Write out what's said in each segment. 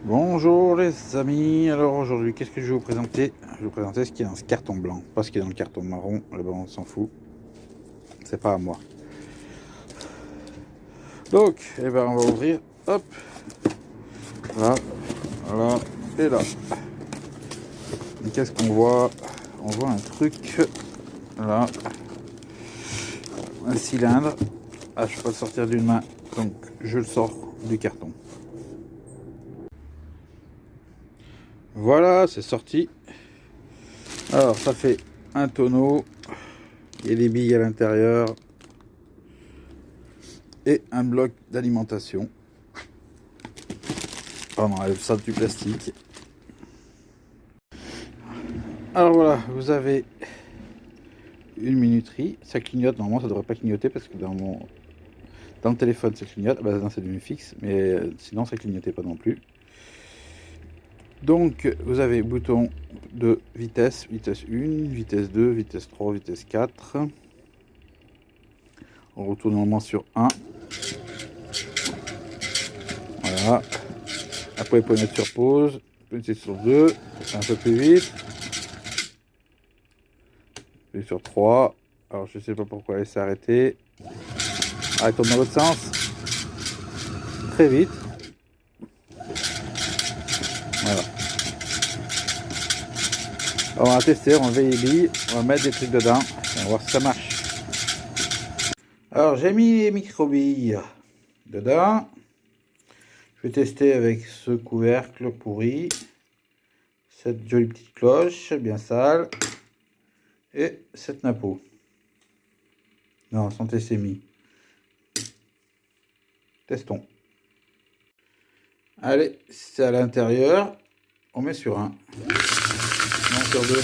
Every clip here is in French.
Bonjour les amis, alors aujourd'hui qu'est-ce que je vais vous présenter? Je vais vous présenter ce qui est dans ce carton blanc, pas ce qui est dans le carton marron, là-bas on s'en fout, c'est pas à moi. Donc, on va ouvrir, hop, là, là et là. Et qu'est-ce qu'on voit? On voit un truc, là, un cylindre, je peux pas le sortir d'une main, donc je le sors du carton. Voilà, c'est sorti. Alors ça fait un tonneau, il y a des billes à l'intérieur et un bloc d'alimentation. On enlève ça du plastique. Alors voilà, vous avez une minuterie, ça clignote, normalement ça devrait pas clignoter parce que dans le téléphone ça clignote, bah, c'est devenu fixe, mais sinon ça clignotait pas non plus. Donc vous avez bouton de vitesse, vitesse 1, vitesse 2, vitesse 3, vitesse 4. On retourne normalement sur 1. Voilà. Après vous pouvez mettre sur pause, vous pouvez mettre sur 2, c'est un peu plus vite. Puis sur 3. Alors je sais pas pourquoi elle s'est arrêtée. Elle tourne dans l'autre sens. Très vite. Voilà. Alors, on va tester, on va enlever les billes, on va mettre des trucs dedans, on va voir si ça marche. Alors j'ai mis les micro-billes dedans. Je vais tester avec ce couvercle pourri, cette jolie petite cloche bien sale et cette nappe. Non, sans tester mis. Testons. Allez, c'est à l'intérieur, on met sur 1. Non, sur 2.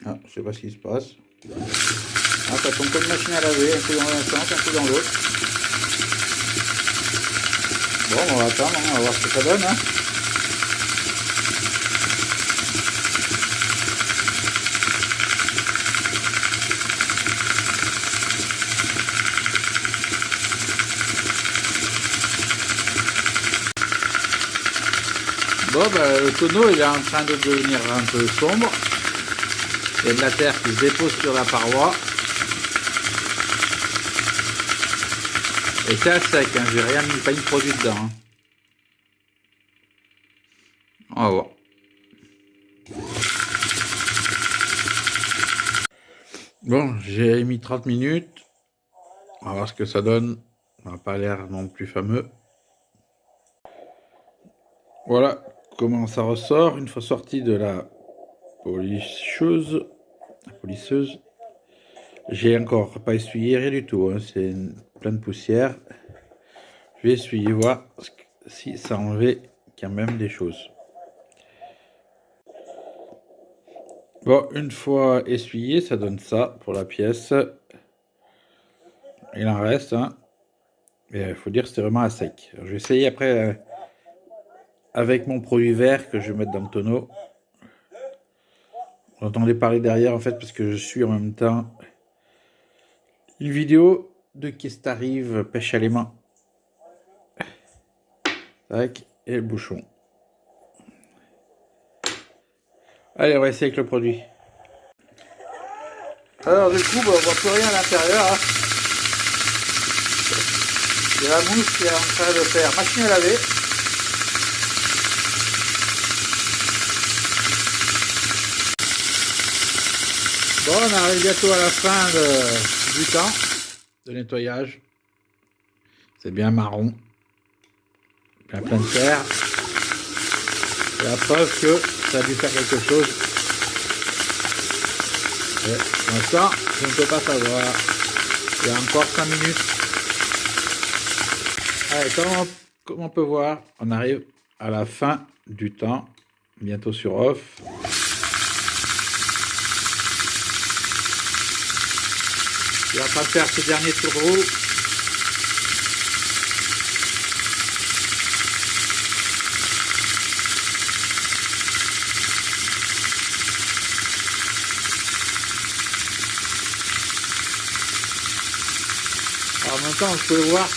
Ah, je sais pas ce qui se passe. Ah, ça tombe comme une machine à laver, un coup dans un sens, un coup dans l'autre. Bon, on va attendre, on va voir ce que ça donne. Hein. Bon, bah, le tonneau il est en train de devenir un peu sombre. Il y a de la terre qui se dépose sur la paroi. Et c'est à sec, hein. J'ai rien mis, pas une produit dedans. Hein. On va voir. Bon, j'ai mis 30 minutes. On va voir ce que ça donne. Ça n'a pas l'air non plus fameux. Voilà comment ça ressort une fois sorti de la polisseuse. J'ai encore pas essuyé, rien du tout. Hein. C'est plein de poussière. Je vais essuyer, voir si ça enlevait quand même des choses. Bon, une fois essuyé, ça donne ça pour la pièce. Il en reste, hein. Mais il faut dire que c'était vraiment à sec. Alors, je vais essayer après avec mon produit vert que je vais mettre dans le tonneau. Vous entendez parler derrière en fait parce que je suis en même temps une vidéo de Qu'est-ce t'arrive pêche à l'aimant. Tac, et le bouchon. Allez, on va essayer avec le produit. Alors du coup, on voit plus rien à l'intérieur. Hein. Il y a la mousse qui est en train de faire machine à laver. Bon, on arrive bientôt à la fin du temps de nettoyage. C'est bien marron. Bien plein de terre. C'est la preuve que ça a dû faire quelque chose. Et pour l'instant, je ne peux pas savoir. Il y a encore 5 minutes. Allez, comme on peut voir, on arrive à la fin du temps. Bientôt sur off. Je vais pas faire ce dernier tour de roue. Alors, en même temps, vous pouvez voir,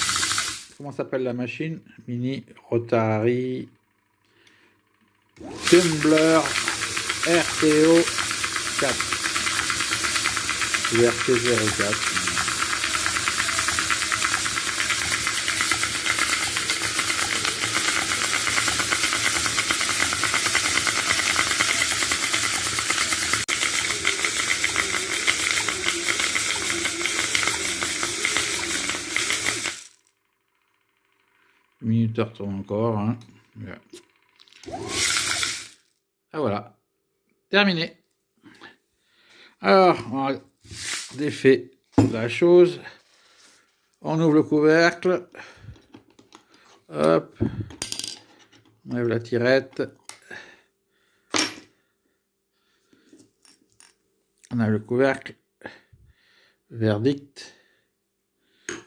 comment s'appelle la machine? Mini Rotary Tumbler RTO 4. RT04. Minuteur tourne encore. Hein. Ah voilà. Terminé. Alors, on défait la chose. On ouvre le couvercle. Hop. On lève la tirette. On a le couvercle. Verdict.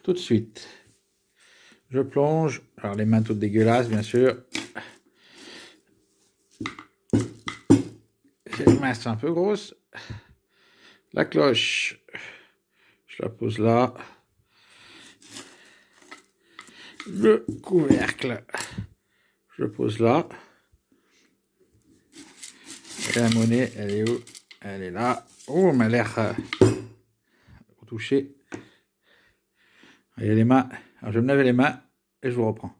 Tout de suite. Je plonge. Alors les mains toutes dégueulasses, bien sûr. Les mains sont un peu grosses. La cloche, je la pose là. Le couvercle, je le pose là. Et la monnaie, elle est où? Elle est là. Oh, elle m'a l'air touchée. Il y a les mains. Alors, je vais me laver les mains et je vous reprends.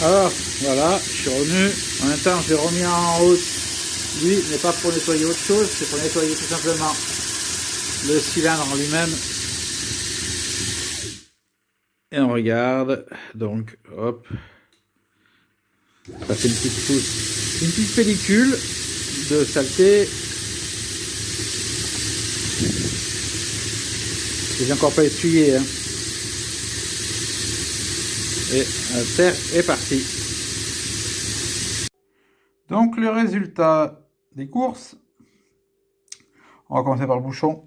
Alors, voilà, je suis revenu. En même temps, j'ai remis en route. Lui, n'est pas pour nettoyer autre chose, c'est pour nettoyer tout simplement le cylindre en lui-même. Et on regarde, donc, hop. Ça fait une petite pousse, une petite pellicule de saleté. Je n'ai encore pas essuyé, hein. Et la terre est partie. Donc le résultat des courses, on va commencer par le bouchon.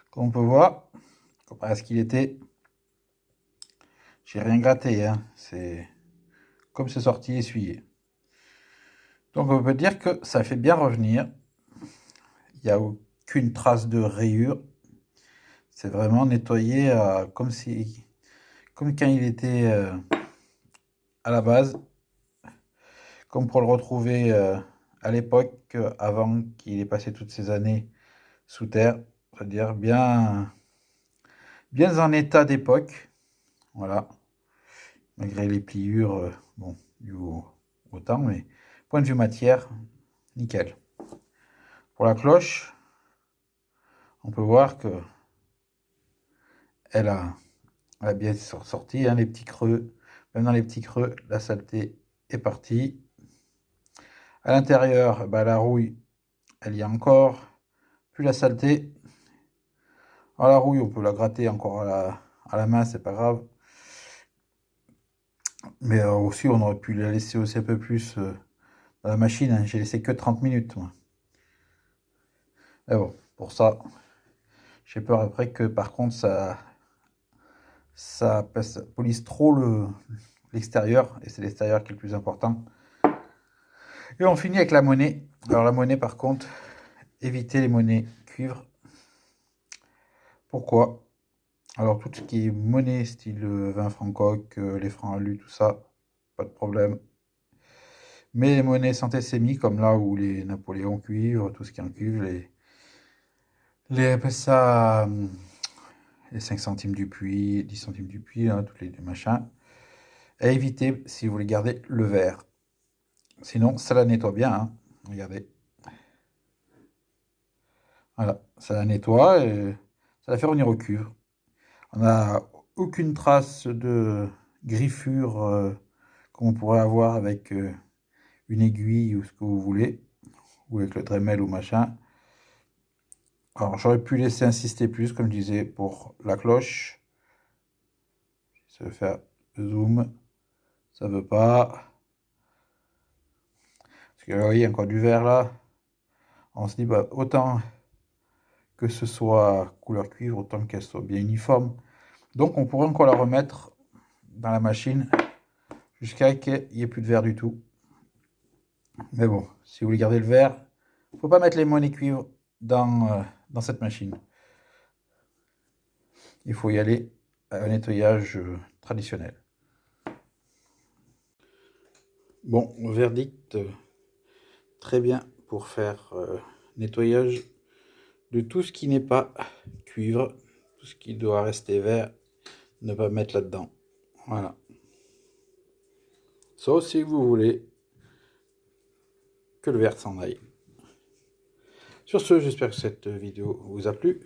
Comme on peut voir, comparé à ce qu'il était, j'ai rien gratté, hein. C'est comme c'est sorti essuyé. Donc on peut dire que ça fait bien revenir. Il n'y a aucune trace de rayure. C'est vraiment nettoyé comme quand il était à la base, comme pour le retrouver à l'époque avant qu'il ait passé toutes ces années sous terre, c'est-à-dire bien en état d'époque, voilà, malgré les pliures, bon, dues au temps, mais point de vue matière, nickel. Pour la cloche, on peut voir que elle a bien sorti, hein, les petits creux, même dans les petits creux, la saleté est partie. À l'intérieur, bah, la rouille, elle y a encore, plus la saleté. Alors, la rouille, on peut la gratter encore à la main, c'est pas grave. Mais aussi, on aurait pu la laisser aussi un peu plus dans la machine, hein. J'ai laissé que 30 minutes, moi. Mais bon, pour ça, j'ai peur après que par contre, ça polisse trop l'extérieur, et c'est l'extérieur qui est le plus important. Et on finit avec la monnaie. Alors la monnaie, par contre, évitez les monnaies cuivre. Pourquoi? Alors tout ce qui est monnaie, style 20 francs coque, les francs alu, tout ça, pas de problème. Mais les monnaies centésémies, comme là où les Napoléons cuivre, tout ce qui est en cuivre, appelle ça les 5 centimes du puits, 10 centimes du puits, hein, tous les machins. À éviter si vous voulez garder le verre. Sinon, ça la nettoie bien, hein. Regardez. Voilà, ça la nettoie et ça la fait revenir au cuivre. On n'a aucune trace de griffure comme on pourrait avoir avec une aiguille ou ce que vous voulez, ou avec le Dremel ou machin. Alors j'aurais pu laisser insister plus, comme je disais, pour la cloche. Ça veut faire zoom, ça veut pas. Parce que vous voyez, encore du vert là. On se dit, bah, autant que ce soit couleur cuivre, autant qu'elle soit bien uniforme. Donc on pourrait encore la remettre dans la machine jusqu'à qu'il n'y ait plus de verre du tout. Mais bon, si vous voulez garder le verre, il ne faut pas mettre les monnaies cuivre dans cette machine. il faut y aller à un nettoyage traditionnel. Bon, verdict, très bien pour faire nettoyage de tout ce qui n'est pas cuivre, tout ce qui doit rester vert, ne pas mettre là-dedans. Voilà. Sauf si vous voulez que le vert s'en aille. Sur ce, j'espère que cette vidéo vous a plu.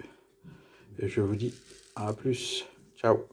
Et je vous dis à plus. Ciao.